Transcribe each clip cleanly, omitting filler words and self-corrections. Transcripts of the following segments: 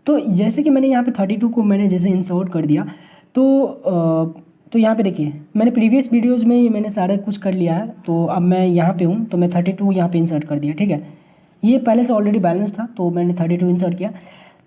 तो जैसे कि मैंने यहाँ पे 32 को मैंने जैसे इंसर्ट कर दिया तो यहाँ पे देखिए मैंने प्रीवियस वीडियोज़ में ये मैंने सारा कुछ कर लिया है। तो अब मैं यहाँ पे हूँ तो मैं 32 यहाँ पे इंसर्ट कर दिया, ठीक है। ये पहले से ऑलरेडी बैलेंस था तो मैंने 32 इंसर्ट किया।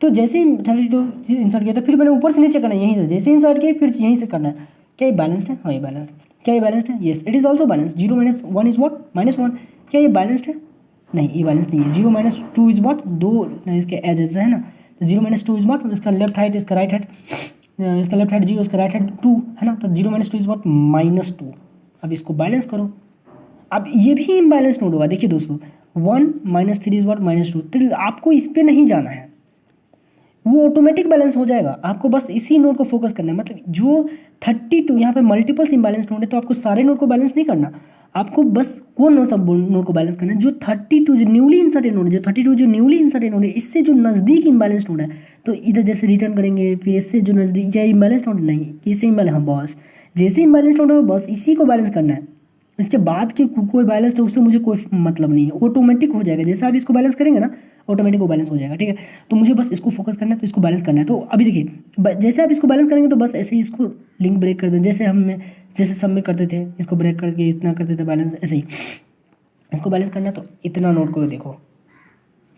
तो जैसे ही 32 इंसर्ट किया तो फिर मैंने ऊपर से नीचे करना है, यहीं से जैसे इंसर्ट किया फिर यहीं से करना है। क्या ये बैलेंस्ड है? हाँ ये बैलेंस्ड। क्या ये बैलेंस्ड है? Yes it is also balance. 0 - 1 is what? -1। क्या ये बैलेंस्ड है? नहीं ये बैलेंस नहीं है। 0 - 2 इज़ वॉट? 2 इसके एजेस है ना, तो 0 - 2 इज़ वॉट? इसका लेफ्ट हाइट इसका राइट हाइट, इसका लेफ्ट हाइट 0 इसका राइट हाइट 2 है ना, तो 0 - 2 इज़ वॉट? -2। अब इसको बैलेंस करो। अब ये भी इम्बैलेंस नोड होगा। देखिए दोस्तों 1 - 3 इज़ वॉट? -2। तो आपको इस पर नहीं जाना है, वो ऑटोमेटिक बैलेंस हो जाएगा। आपको बस इसी नोड को फोकस करना है। मतलब जो 32 यहाँ पे मल्टीपल्स इम्बैलेंस नोड है तो आपको सारे नोड को बैलेंस नहीं करना, आपको बस कौन नोड सब नोड को बैलेंस करना है? जो 32 जो न्यूली इंसर्टेड नोड है, जो 32 जो न्यूली इंसर्टेड नोड है, इससे जो नज़दीक इम्बैलेंस नोड है तो इधर जैसे रिटर्न करेंगे, फिर इससे जो नज़दीक या इम्बैलेंस नोड नहीं, इससे इम्बैलेंस, हाँ बस जैसे इम्बैलेंस नोड है बस इसी को बैलेंस करना है। इसके बाद की कोई बैलेंस है उससे मुझे कोई मतलब नहीं है, ऑटोमेटिक हो जाएगा। जैसे आप इसको बैलेंस करेंगे ना ऑटोमेटिक वो बैलेंस हो जाएगा, ठीक है। तो मुझे बस इसको फोकस करना है, तो इसको बैलेंस करना है। तो अभी देखिए जैसे आप इसको बैलेंस करेंगे तो बस ऐसे ही इसको लिंक ब्रेक कर दें, जैसे सब में करते थे, इसको ब्रेक करके इतना करते थे बैलेंस, ऐसे ही इसको बैलेंस करना है। तो इतना नोट को देखो,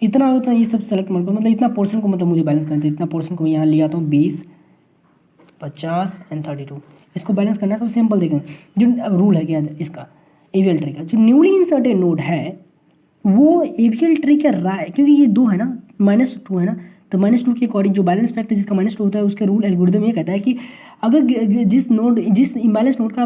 इतना उतना ये सब सेलेक्ट मत करो, मतलब इतना पोर्शन को मतलब मुझे बैलेंस करना है। इतना पोर्शन को मैं यहाँ ले आता हूँ 20, 50 एंड 32, इसको बैलेंस करना है। तो सिंपल देखें जो रूल है क्या इसका एवीएल ट्री का, जो न्यूली इंसर्टेड नोड है वो एवीएल ट्री के क्योंकि ये 2 है ना, -2 है ना, तो -2 के अकॉर्डिंग जो बैलेंस फैक्टर जिसका -2 होता है उसके रूल एल्गोरिदम ये कहता है कि अगर जिस इम्बैलेंस नोड का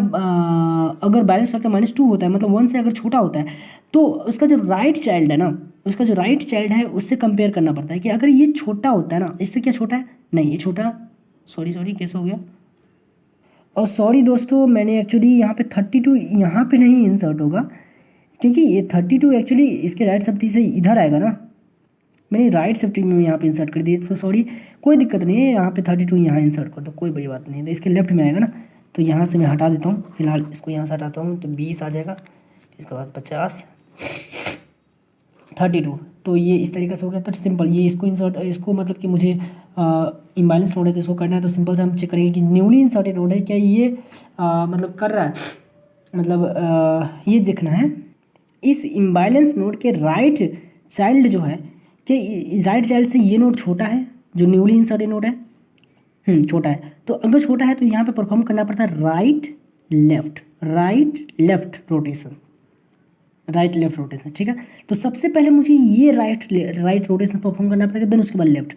अगर बैलेंस फैक्टर -2 होता है, मतलब 1 से अगर छोटा होता है, तो उसका जो राइट चाइल्ड है ना, उसका जो राइट चाइल्ड है उससे कंपेयर करना पड़ता है कि अगर ये छोटा होता है ना, इससे क्या छोटा है? नहीं ये छोटा, सॉरी कैसे हो गया? और सॉरी दोस्तों मैंने एक्चुअली यहाँ पे 32 यहाँ पे नहीं इंसर्ट होगा, क्योंकि ये 32 एक्चुअली इसके राइट सेफ्टी से इधर आएगा ना, मैंने राइट सेफ्टी में यहाँ पे इंसर्ट कर दिया। तो सॉरी कोई दिक्कत नहीं है, यहाँ पे 32 यहाँ इंसर्ट कर दो, कोई बड़ी बात नहीं है। तो इसके लेफ्ट में आएगा ना, तो यहाँ से मैं हटा देता हूँ, फिलहाल इसको यहाँ से हटाता हूँ तो 20 आ जाएगा, इसके बाद 50, 32। तो ये इस तरीके से हो गया। तो सिंपल ये इसको इंसर्ट, इसको मतलब कि मुझे इम्बैलेंस नोड है तो इसको करना है, तो सिंपल से हम चेक करेंगे कि न्यूली इंसर्टेड नोड है क्या ये मतलब कर रहा है, मतलब ये देखना है इस इम्बैलेंस नोड के राइट चाइल्ड जो है कि राइट चाइल्ड से ये नोड छोटा है, जो न्यूली इंसर्टेड नोड है छोटा है। तो अगर छोटा है तो यहाँ पे परफॉर्म करना पड़ता है right left rotation, right left rotation, ठीक है। तो सबसे पहले मुझे ये राइट रोटेशन परफॉर्म करना पड़ेगा, देन उसके बाद लेफ्ट।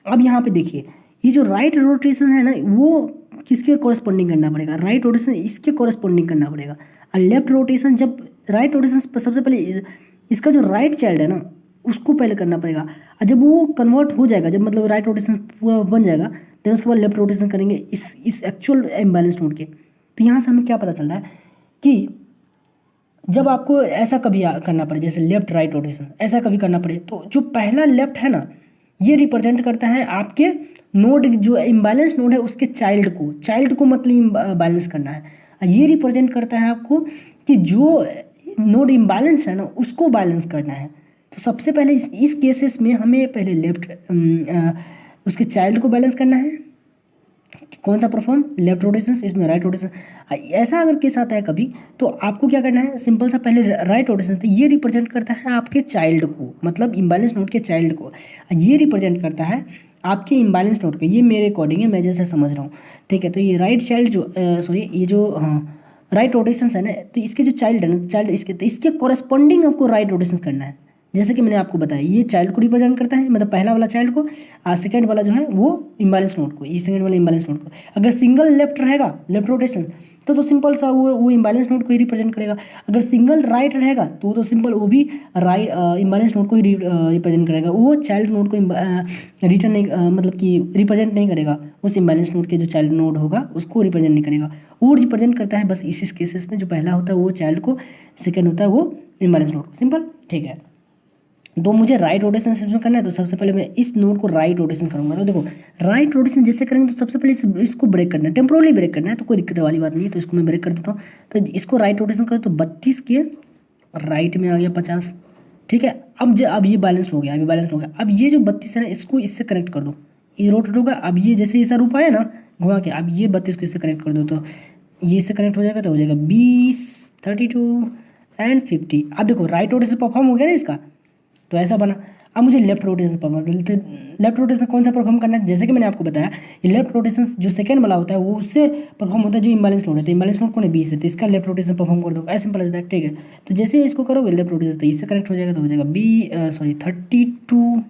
अब यहाँ पे देखिए ये जो राइट रोटेशन है ना वो किसके कॉरेस्पॉन्डिंग करना पड़ेगा? राइट रोटेशन इसके कॉरेस्पॉन्डिंग करना पड़ेगा। और लेफ्ट रोटेशन, जब राइट रोटेशन सबसे पहले इसका जो राइट चाइल्ड है ना उसको पहले करना पड़ेगा, और जब वो कन्वर्ट हो जाएगा, जब मतलब राइट रोटेशन पूरा बन जाएगा, देन उसके बाद लेफ्ट रोटेशन करेंगे इस एक्चुअल इम्बैलेंस नोड के। तो यहाँ से हमें क्या पता चल रहा है कि जब आपको ऐसा कभी करना पड़े, जैसे लेफ्ट राइट रोटेशन ऐसा कभी करना पड़े, तो जो पहला लेफ्ट है ना ये रिप्रेजेंट करता है आपके नोड, जो इम्बैलेंस नोड है उसके चाइल्ड को मतलब बैलेंस करना है। ये रिप्रेजेंट करता है आपको कि जो नोड इम्बैलेंस है ना उसको बैलेंस करना है। तो सबसे पहले इस केसेस में हमें पहले लेफ्ट उसके चाइल्ड को बैलेंस करना है। कौन सा परफॉर्म? लेफ्ट रोटेशन, इसमें राइट रोटेशन। ऐसा अगर केस आता है कभी तो आपको क्या करना है, सिंपल सा पहले राइट रोटेशन, तो ये रिप्रेजेंट करता है आपके चाइल्ड को, मतलब इम्बैलेंस नोड के चाइल्ड को। ये रिप्रेजेंट करता है आपके इम्बैलेंस नोड को, ये मेरे अकॉर्डिंग है, मैं जैसे समझ रहा हूँ, ठीक है। तो ये राइट चाइल्ड जो सॉरी ये जो राइट रोटेशन है ना, तो इसके जो चाइल्ड है ना, चाइल्ड इसके कॉरेस्पॉन्डिंग आपको राइट रोटेशन करना है। जैसे कि मैंने आपको बताया ये चाइल्ड को रिप्रेजेंट करता है, मतलब पहला वाला चाइल्ड को, और सेकंड वाला जो है वो इम्बैलेंस नोड को, ये सेकंड वाला इम्बैलेंस नोड को। अगर सिंगल लेफ्ट रहेगा लेफ्ट रोटेशन तो सिंपल सा वो इम्बैलेंस नोड को ही रिप्रेजेंट करेगा। अगर सिंगल राइट रहेगा तो सिंपल वो भी राइट इम्बैलेंस नोड को ही रिप्रेजेंट करेगा, वो चाइल्ड नोड को रिटर्न नहीं मतलब कि रिप्रेजेंट नहीं करेगा, उस इम्बैलेंस नोड के जो चाइल्ड नोड होगा उसको रिप्रेजेंट नहीं करेगा। वो रिप्रेजेंट करता है बस इस केसेस में, जो पहला होता है वो चाइल्ड को, सेकेंड होता है वो इम्बैलेंस नोड को, सिंपल, ठीक है। तो मुझे राइट रोटेशन सिस्टम करना है, तो सबसे पहले मैं इस नोड को राइट रोटेशन करूंगा। तो देखो राइट रोटेशन जैसे करेंगे तो सबसे पहले इसको ब्रेक करना है, टेम्पोरली ब्रेक करना है, तो कोई दिक्कत वाली बात नहीं है। तो इसको मैं ब्रेक कर देता हूँ, तो इसको राइट रोटेशन करो तो 32 के राइट में आ गया 50, ठीक है। अब ये बैलेंस हो गया, अभी बैलेंस हो गया। अब ये जो 32 है ना इसको इससे कनेक्ट कर दो, ये रोटेट होगा। अब ये जैसे ऐसा रूप आया ना घुमा के, अब ये 32 को इससे कनेक्ट कर दो तो ये इससे कनेक्ट हो जाएगा, तो हो जाएगा 20, 32 एंड 50। अब देखो राइट रोटेशन परफॉर्म हो गया ना इसका, तो ऐसा बना। अब मुझे left rotation perform, left rotation कौन सा परफॉर्म करना है, जैसे कि मैंने आपको बताया ये लेफ्ट रोटेशन जो सेकंड वाला होता है वो उससे परफॉर्म होता है जो इम्बैलेंस नोड है। तो इम्बैलेंस नोड कौन है 20 है, तो इसका लेफ्ट रोटेशन परफॉर्म कर दो, ऐसे सिंपल होता है। ठीक है, तो जैसे इसको करोगे लेफ्ट रोटेशन तो इससे कनेक्ट हो जाएगा, तो हो जाएगा 32,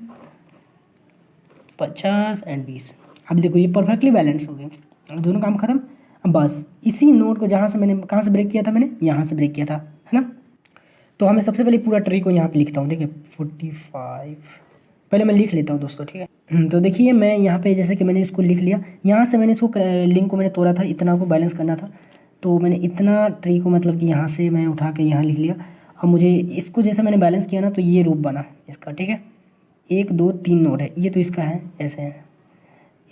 50 एंड 20। अब देखो ये परफेक्टली बैलेंस हो गए, दोनों काम खत्म। अब बस इसी नोड को जहाँ से मैंने कहाँ से ब्रेक किया था, मैंने यहाँ से ब्रेक किया था, है ना। तो हमें सबसे पहले पूरा ट्री को यहाँ पे लिखता हूँ, देखिए 45 पहले मैं लिख लेता हूँ दोस्तों, ठीक है। तो देखिए मैं यहाँ पे जैसे कि मैंने इसको लिख लिया, यहाँ से मैंने इसको लिंक को मैंने तोड़ा था, इतना को बैलेंस करना था, तो मैंने इतना ट्री को मतलब कि यहाँ से मैं उठा के यहाँ लिख लिया। अब मुझे इसको जैसे मैंने बैलेंस किया ना तो ये रूप बना इसका, ठीक है। 1 2 3 नोड है, ये तो इसका है, ऐसे है।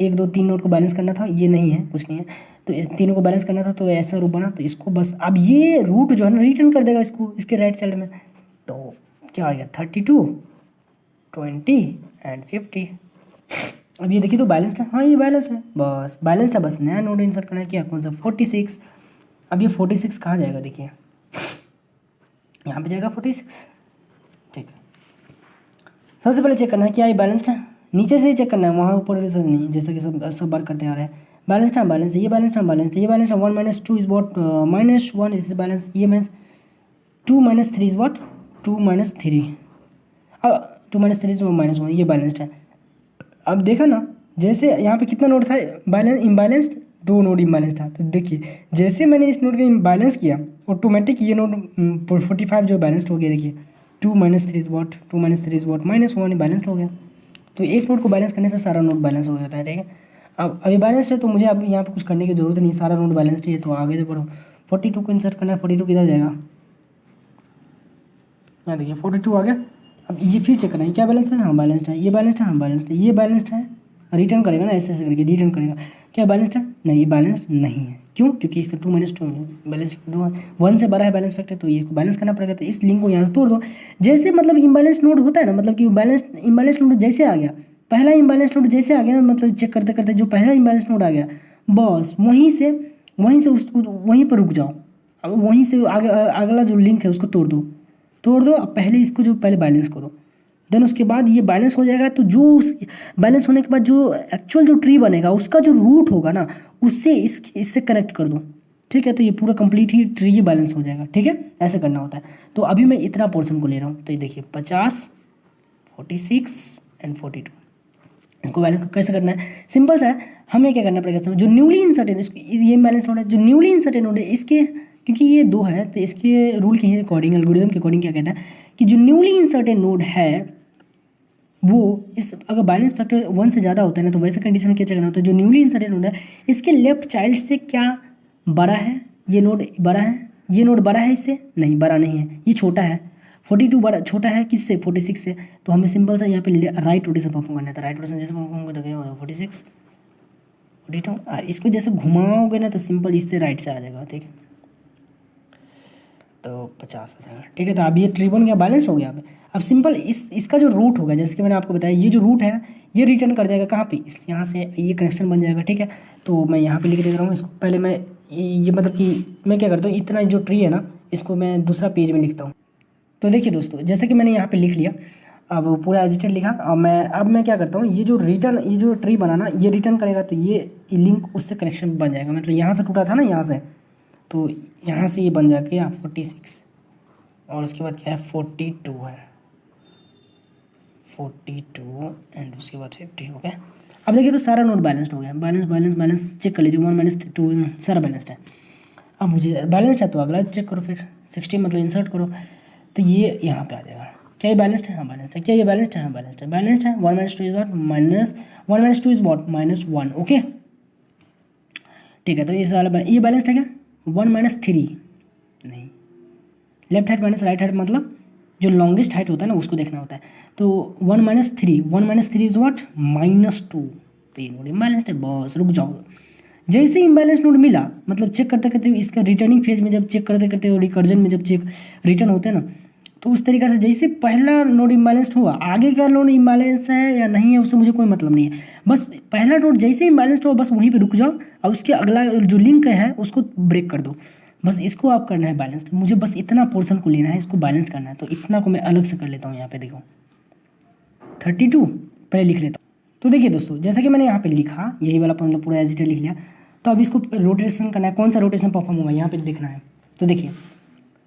1 2 3 नोड को बैलेंस करना था, ये नहीं है, कुछ नहीं है, तो इस तीनों को बैलेंस करना था, तो ऐसा रूप बना। तो इसको बस अब ये रूट जो है ना रिटर्न कर देगा इसको इसके राइट साइड में, तो क्या आ गया 32, 20 एंड 50। अब ये देखिए तो बैलेंस है, हाँ ये बैलेंस है, बस बैलेंस है, बस नया नोड इंसर्ट करना है, क्या कौन सा 46। अब ये 46 कहाँ जाएगा, देखिए यहाँ पे जाएगा 46, ठीक है। सबसे पहले चेक करना है क्या ये बैलेंस्ड है, नीचे से ही चेक करना है, वहाँ ऊपर से नहीं, जैसे कि सब बार करते आ रहे हैं। बैलेंस्ड है, बैलेंस है, ये बैलेंस्ड है, बैलेंस है, ये बैलेंस है। 1 - 2 इज वॉट -1 इज बैलेंस, ये माइनस 2 - 3 इज वॉट 2 - 3, अब 2 - 3 इज -1, ये बैलेंस्ड है। अब देखा ना जैसे यहाँ पे कितना नोड था बैलेंस इम्बैलेंस्ड, 2 नोड इम्बैलेंस था। तो देखिए जैसे मैंने इस नोड का इम्बैलेंस किया ऑटोमेटिक ये नोड 45 जो बैलेंस्ड हो गया, देखिए 2 - 3 is what 2 - 3 is what -1 balanced हो गया। तो एक नोड को बैलेंस करने से सारा नोड बैलेंस हो जाता है, ठीक है। अब अभी बैलेंस है तो मुझे अब यहाँ पे कुछ करने की जरूरत नहीं, सारा नोड बैलेंस्ड है, तो आगे से बढ़ो। 42 को इंसर्ट करना है, 42 किधर जाएगा, यहाँ देखिए 42 आ गया। अब ये फिर चेक करना है क्या बैलेंस है, हाँ बैलेंस्ड है, ये बैलेंस्ड है, हाँ बैलेंस्ड है, ये बैलेंस्ड है, रिटर्न करेगा ना ऐसे ऐसे करके रिटर्न करेगा, क्या बैलेंस्ड है, नहीं ये बैलेंस नहीं है, क्यों, क्योंकि इसका 2 - 2 बैलेंस 1 से बड़ा है बैलेंस फैक्टर, तो इसको बैलेंस करना पड़ेगा। तो इस लिंक को यहाँ से तोड़ दो, जैसे मतलब इम्बैलेंस नोड होता है ना, मतलब कि इम्बैलेंस नोड जैसे आ गया, पहला इम्बैलेंस नोड जैसे आ गया ना, मतलब चेक करते करते जो पहला इम्बैलेंस नोड आ गया बस वहीं से उसको वहीं पर रुक जाओ। अब वहीं से आगे अगला जो लिंक है उसको तोड़ दो। अब पहले इसको जो पहले बैलेंस करो, देन उसके बाद ये बैलेंस हो जाएगा। तो जो बैलेंस होने के बाद जो एक्चुअल जो ट्री बनेगा उसका जो रूट होगा ना उससे इससे कनेक्ट कर दो, ठीक है। तो ये पूरा कंप्लीट ही ट्री बैलेंस हो जाएगा, ठीक है, ऐसे करना होता है। तो अभी मैं इतना पोर्शन को ले रहा हूँ, तो ये देखिए 50, 46 एंड 42, इसको बैलेंस कैसे करना है, सिंपल सा है। हमें क्या करना पड़ेगा, जो न्यूली इंसर्टेड ये बैलेंस नोड है, जो न्यूली इंसर्टेड नोड है इसके, क्योंकि ये 2 है तो इसके रूल के अकॉर्डिंग, एल्गोरिथम के अकॉर्डिंग क्या कहता है कि जो न्यूली इंसर्टेड नोड है वो इस अगर बैलेंस फैक्टर 1 से ज़्यादा होता है ना, तो वैसे कंडीशन में क्या चलना होता है, जो न्यूली इंसर्टेड नोड है इसके लेफ्ट चाइल्ड से क्या बड़ा है, ये नोड बड़ा है, ये नोड बड़ा है इससे, नहीं बड़ा नहीं है, ये छोटा है। 42 बड़ा छोटा है किससे, 46 से। तो हमें सिंपल सा यहाँ पे राइट रोटेशन परफॉर्म करना था, राइट रोटेशन जैसे परफॉर्म कर दोगे 46 42, इसको जैसे घुमाओगे ना तो सिंपल इससे राइट से आ जाएगा, ठीक है। तो 50 आ जाएगा, ठीक है। तो अब ये ट्री बन गया, बैलेंस हो गया। अब सिंपल इसका जो रूट होगा, जैसे कि मैंने आपको बताया ये जो रूट है ना ये रिटर्न कर जाएगा कहाँ पे, इस यहाँ से ये कनेक्शन बन जाएगा, ठीक है। तो मैं यहाँ पे लिख दे रहा हूँ इसको, पहले मैं ये मतलब कि मैं क्या करता हूँ, इतना जो ट्री है ना इसको मैं दूसरा पेज में लिखता हूँ। तो देखिए दोस्तों जैसे कि मैंने यहाँ पे लिख लिया, अब पूरा एजिटेड लिखा। अब मैं क्या करता हूँ, ये जो ट्री बनाना ये रिटर्न करेगा, तो ये लिंक उससे कनेक्शन बन जाएगा। मतलब यहाँ से टूटा था ना यहाँ से, तो यहाँ से ये बन जाके 46 और उसके बाद क्या है 42 है, 42 एंड उसके बाद 50 हो गया। अब देखिए तो सारा नोड बैलेंस्ड हो गया, बैलेंस चेक कर लीजिए, 1 - 2 सारा बैलेंस्ड है। अब मुझे बैलेंस है तो अगला चेक करो, फिर 60 मतलब इंसर्ट करो, तो ये यहाँ पे आ जाएगा। क्या ये बैलेंस्ड है, हाँ बैलेंस्ड है। क्या ये बैलेंस्ड है, हाँ बैलेंस्ड है, बैलेंस्ड है। 1 - 2 is what -1 - 2 is what -1, okay, ठीक है। तो ये सारा ये बैलेंस्ड है क्या, 1 - 3 नहीं, left height minus right height मतलब जो लॉन्गेस्ट हाइट होता है ना उसको देखना होता है। तो 1 - 3 इज वॉट -2, तो ये नोड इम्बैलेंस्ड है, बस रुक जाओ। जैसे इम्बैलेंस नोड मिला मतलब चेक करते करते इसका रिटर्निंग फेज में जब चेक करते करते और रिकर्जन में जब चेक रिटर्न होते हैं ना, तो उस तरीक़े से जैसे पहला नोड इम्बैलेंस्ड हुआ, आगे का नोड इम्बैलेंस है या नहीं है उससे मुझे कोई मतलब नहीं है, बस पहला नोड जैसे इम्बैलेंस्ड हुआ बस वहीं पे रुक जाओ और उसके अगला जो लिंक है उसको ब्रेक कर दो, बस इसको आप करना है बैलेंस। मुझे बस इतना पोर्शन को लेना है, इसको बैलेंस करना है, तो इतना को मैं अलग से कर लेता हूँ। यहाँ पे देखो 32 पहले लिख लेता हूँ। तो देखिए दोस्तों, जैसा कि मैंने यहाँ पे लिखा, यही वाला मतलब पूरा एज इट इज लिख लिया, तो अब इसको रोटेशन करना है। कौन सा रोटेशन परफॉर्म होगा यहाँ पे देखना है। तो देखिए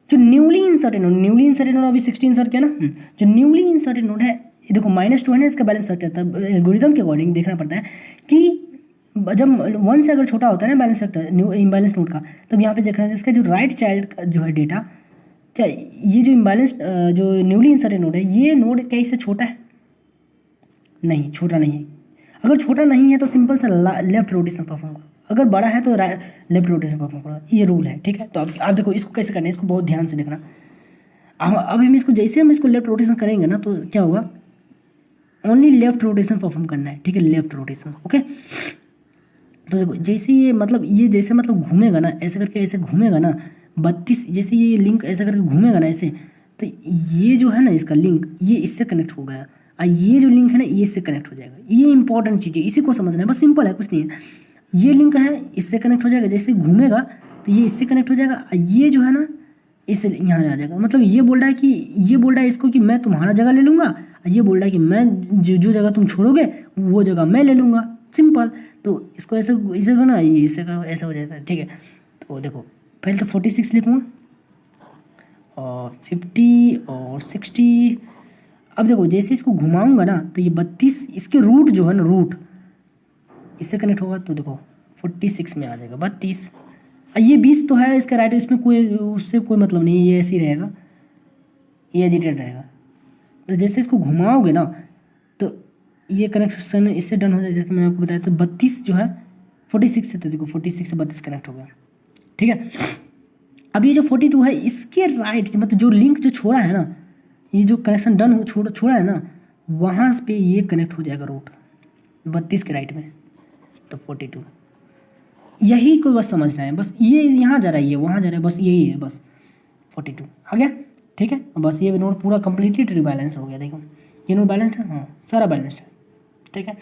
जो न्यूली इंसर्टेड नोड अभी 16 इंसर्ट किया ना, जो न्यूली इंसर्टेड नोड है ये देखो -2 है ना, इसका बैलेंस फैक्टर था। एल्गोरिथम के अकॉर्डिंग देखना पड़ता है कि जब 1 से अगर छोटा होता है ना balance factor new imbalance node का, तब यहाँ पे देखना है इसका जो राइट चाइल्ड का जो है डेटा, क्या ये जो इम्बैलेंस जो न्यूली इंसर्टेड नोड है ये नोड क्या इससे छोटा है? नहीं, छोटा नहीं है। अगर छोटा नहीं है तो सिंपल सा लेफ्ट रोटेशन परफॉर्म करो, अगर बड़ा है तो लेफ्ट रोटेशन परफॉर्म करो, ये रूल है, ठीक है। तो अब आप देखो इसको कैसे करना है, इसको बहुत ध्यान से देखना। अब हम इसको जैसे हम इसको लेफ्ट रोटेशन करेंगे ना तो क्या होगा, ओनली लेफ्ट रोटेशन परफॉर्म करना है, ठीक है, लेफ्ट रोटेशन, ओके। तो देखो जैसे ये मतलब ये जैसे मतलब घूमेगा ना, ऐसे करके ऐसे घूमेगा ना 32, जैसे ये लिंक ऐसे करके घूमेगा ना ऐसे, तो ये जो है ना इसका लिंक ये इससे कनेक्ट हो गया और ये जो लिंक है ना ये इससे कनेक्ट हो जाएगा। ये इंपॉर्टेंट चीज़ है, इसी को समझना है, बस सिंपल है, कुछ नहीं है। ये लिंक है इससे कनेक्ट हो जाएगा, जैसे घूमेगा तो ये इससे कनेक्ट हो जाएगा, ये जो है ना इससे यहाँ आ जाएगा। मतलब ये बोल रहा है कि ये बोल रहा है इसको कि मैं तुम्हारा जगह ले लूँगा, ये बोल रहा है कि मैं जो जगह तुम छोड़ोगे वो जगह मैं ले लूँगा, सिंपल। तो इसको ऐसे इसे ना इसे ऐसा हो जाता है, ठीक है। तो देखो पहले तो 46 लिखूँगा और 50 और 60। अब देखो जैसे इसको घुमाऊंगा ना तो ये 32 इसके रूट जो है ना रूट इससे कनेक्ट होगा, तो देखो 46 में आ जाएगा 32। ये 20 तो है इसका राइट, इसमें कोई उससे कोई मतलब नहीं है, ये ऐसे ही रहेगा, ये एजिटेड रहेगा। तो जैसे इसको घुमाओगे ना तो ये कनेक्शन इससे डन हो जाए, जैसे मैंने आपको बताया। तो 32 जो है 46 से, तो देखो 46 से 32 कनेक्ट हो गया, ठीक है। अब ये जो 42 है इसके राइट मतलब जो लिंक जो छोड़ा है ना, ये जो कनेक्शन डन छोड़ा है ना, वहाँ पे ये कनेक्ट हो जाएगा रूट 32 के राइट में, तो 42। यही को बस समझना है, बस ये यहाँ जा रहा है, ये वहाँ जा रहा है, बस यही है, बस 42 आ गया, ठीक है। बस ये नोड पूरा कम्प्लीटली ट्री बैलेंस हो गया। देखो ये नोड बैलेंस्ड है, हाँ सारा बैलेंस्ड है, ठीक है।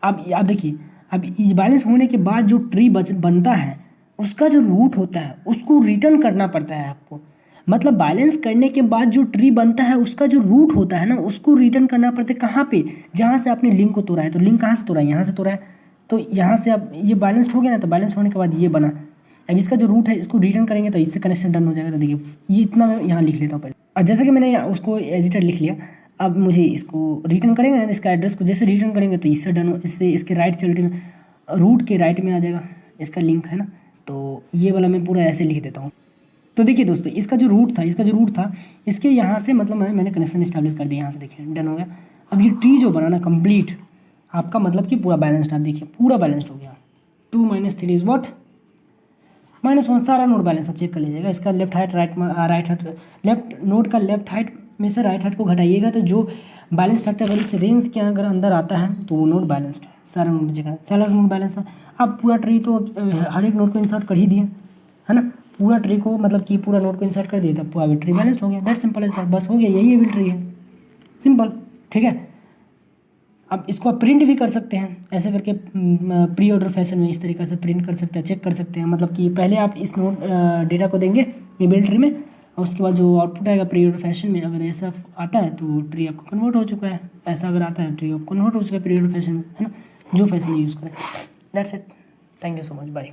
अब देखिए, अब इस बैलेंस होने के बाद जो ट्री बनता है उसका जो रूट होता है उसको रिटर्न करना पड़ता है आपको। मतलब बैलेंस करने के बाद जो ट्री बनता है उसका जो रूट होता है ना उसको रिटर्न करना पड़ता है कहाँ पे, जहाँ से आपने लिंक को तोड़ा है। तो लिंक कहाँ से तोड़ा है, यहाँ से तोड़ा है, तो यहाँ से आप ये बैलेंस्ड हो गया ना, तो बैलेंस होने के बाद ये बना। अब इसका जो रूट है इसको रिटर्न करेंगे तो इससे कनेक्शन डन हो जाएगा। तो देखिए ये इतना मैं यहाँ लिख लेता हूँ पहले, और जैसे कि मैंने उसको एजिटर लिख लिया। अब मुझे इसको रिटर्न करेंगे ना, इसका एड्रेस को जैसे रिटर्न करेंगे तो इससे डन हो, इससे इसके राइट चलते में रूट के राइट में आ जाएगा इसका लिंक है ना। तो ये वाला मैं पूरा ऐसे लिख देता हूँ। तो देखिए दोस्तों इसका जो रूट था इसके यहाँ से मतलब मैंने कनेक्शन इस्टेब्लिश कर दिया, यहाँ से देखिए डन हो गया। अब ये ट्री जो बना ना कंप्लीट आपका मतलब कि पूरा बैलेंस्ड, आप देखिए पूरा बैलेंस्ड हो गया। 2 - 3 इज व्हाट -1, सारा नोड बैलेंस आप चेक कर लीजिएगा। इसका left height right height, left node का लेफ्ट हाइट में से राइट हाइट को घटाइएगा तो जो बैलेंस फैक्टर अगर इस रेंज के अगर अंदर आता है तो वो नोड बैलेंस्ड है, सारा नोड जगह सारा नोड बैलेंस है। अब पूरा ट्री तो हर एक नोड को इंसर्ट कर ही दिए है ना, पूरा ट्री को मतलब कि पूरा नोड को इंसर्ट कर दिया तब पूरा ट्री बैलेंस्ड हो गया। दैट सिंपल है, बस हो गया, यही एविल ट्री है, सिंपल, ठीक है। अब इसको आप प्रिंट भी कर सकते हैं ऐसे करके, प्री ऑर्डर फैशन में इस तरीके से प्रिंट कर सकते हैं, चेक कर सकते हैं। मतलब कि पहले आप इस नोड डेटा को देंगे ये बिल्ड ट्री में, और उसके बाद जो आउटपुट आएगा प्री ऑर्डर फैशन में, अगर ऐसा आता है तो ट्री आपको कन्वर्ट हो चुका है, ऐसा अगर आता है ट्री आपको कन्वर्ट हो चुका है प्री ऑर्डर फैशन में, है ना, जो फैशन यूज़ करें। That's it, thank you so much, bye.